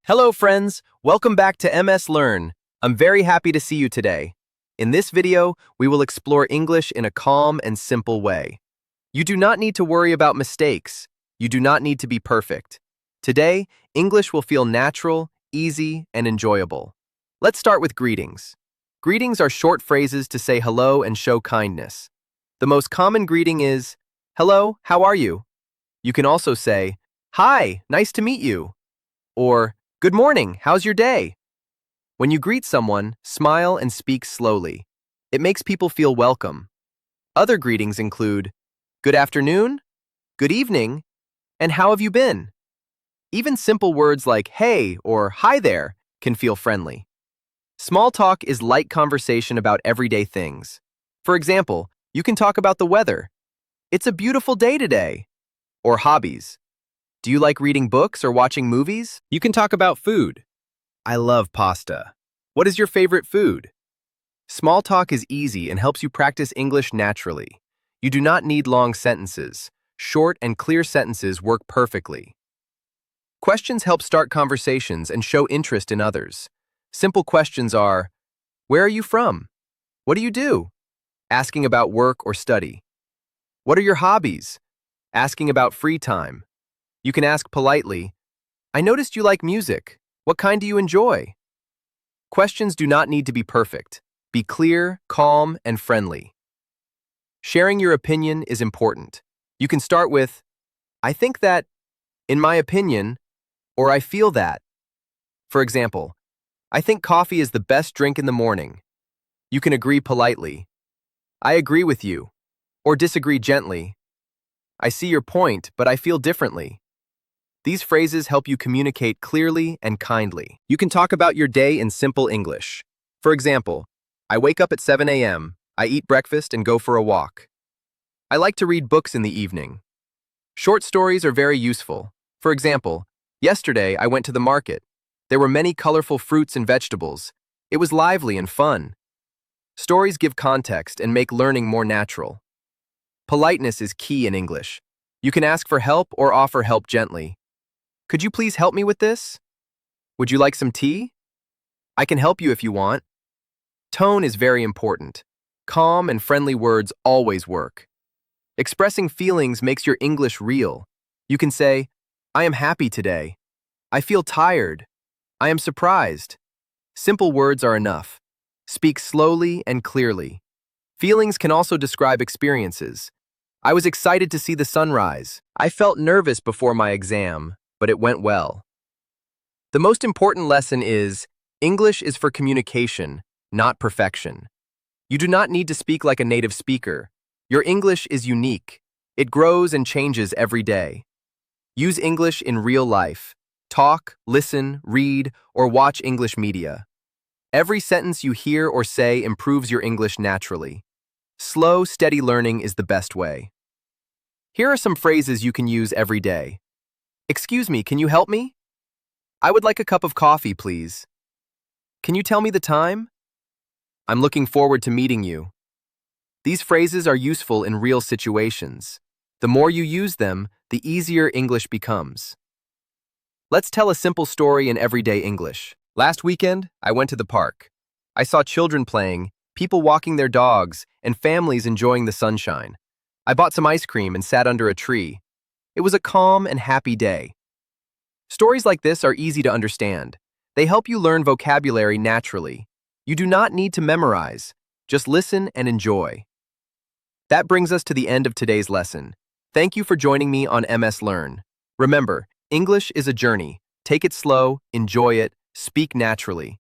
Hello friends, welcome back to MS Learn. I'm very happy to see you today. In this video, we will explore English in a calm and simple way. You do not need to worry about mistakes. You do not need to be perfect. Today, English will feel natural, easy, and enjoyable. Let's start with greetings. Greetings are short phrases to say hello and show kindness. The most common greeting is, "Hello, how are you?" You can also say, "Hi, nice to meet you," or "Good morning, how's your day?" When you greet someone, smile and speak slowly. It makes people feel welcome. Other greetings include, "Good afternoon," "Good evening," and "How have you been?" Even simple words like "Hey" or "Hi there" can feel friendly. Small talk is light conversation about everyday things. For example, you can talk about the weather. "It's a beautiful day today." Or hobbies. "Do you like reading books or watching movies?" You can talk about food. "I love pasta." "What is your favorite food?" Small talk is easy and helps you practice English naturally. You do not need long sentences. Short and clear sentences work perfectly. Questions help start conversations and show interest in others. Simple questions are, "Where are you from?" "What do you do?" Asking about work or study. "What are your hobbies?" Asking about free time. You can ask politely, "I noticed you like music. What kind do you enjoy?" Questions do not need to be perfect. Be clear, calm, and friendly. Sharing your opinion is important. You can start with, "I think that," "in my opinion," or "I feel that." For example, "I think coffee is the best drink in the morning." You can agree politely, "I agree with you," or disagree gently, "I see your point, but I feel differently." These phrases help you communicate clearly and kindly. You can talk about your day in simple English. For example, "I wake up at 7 a.m., I eat breakfast and go for a walk." "I like to read books in the evening." Short stories are very useful. For example, "Yesterday I went to the market. There were many colorful fruits and vegetables. It was lively and fun." Stories give context and make learning more natural. Politeness is key in English. You can ask for help or offer help gently. "Could you please help me with this?" "Would you like some tea?" "I can help you if you want." Tone is very important. Calm and friendly words always work. Expressing feelings makes your English real. You can say, "I am happy today." "I feel tired." "I am surprised." Simple words are enough. Speak slowly and clearly. Feelings can also describe experiences. "I was excited to see the sunrise." "I felt nervous before my exam, but it went well." The most important lesson is, English is for communication, not perfection. You do not need to speak like a native speaker. Your English is unique. It grows and changes every day. Use English in real life. Talk, listen, read, or watch English media. Every sentence you hear or say improves your English naturally. Slow, steady learning is the best way. Here are some phrases you can use every day. "Excuse me, can you help me?" "I would like a cup of coffee, please." "Can you tell me the time?" "I'm looking forward to meeting you." These phrases are useful in real situations. The more you use them, the easier English becomes. Let's tell a simple story in everyday English. Last weekend, I went to the park. I saw children playing, people walking their dogs, and families enjoying the sunshine. I bought some ice cream and sat under a tree. It was a calm and happy day. Stories like this are easy to understand. They help you learn vocabulary naturally. You do not need to memorize. Just listen and enjoy. That brings us to the end of today's lesson. Thank you for joining me on MS Learn. Remember, English is a journey. Take it slow, enjoy it, speak naturally.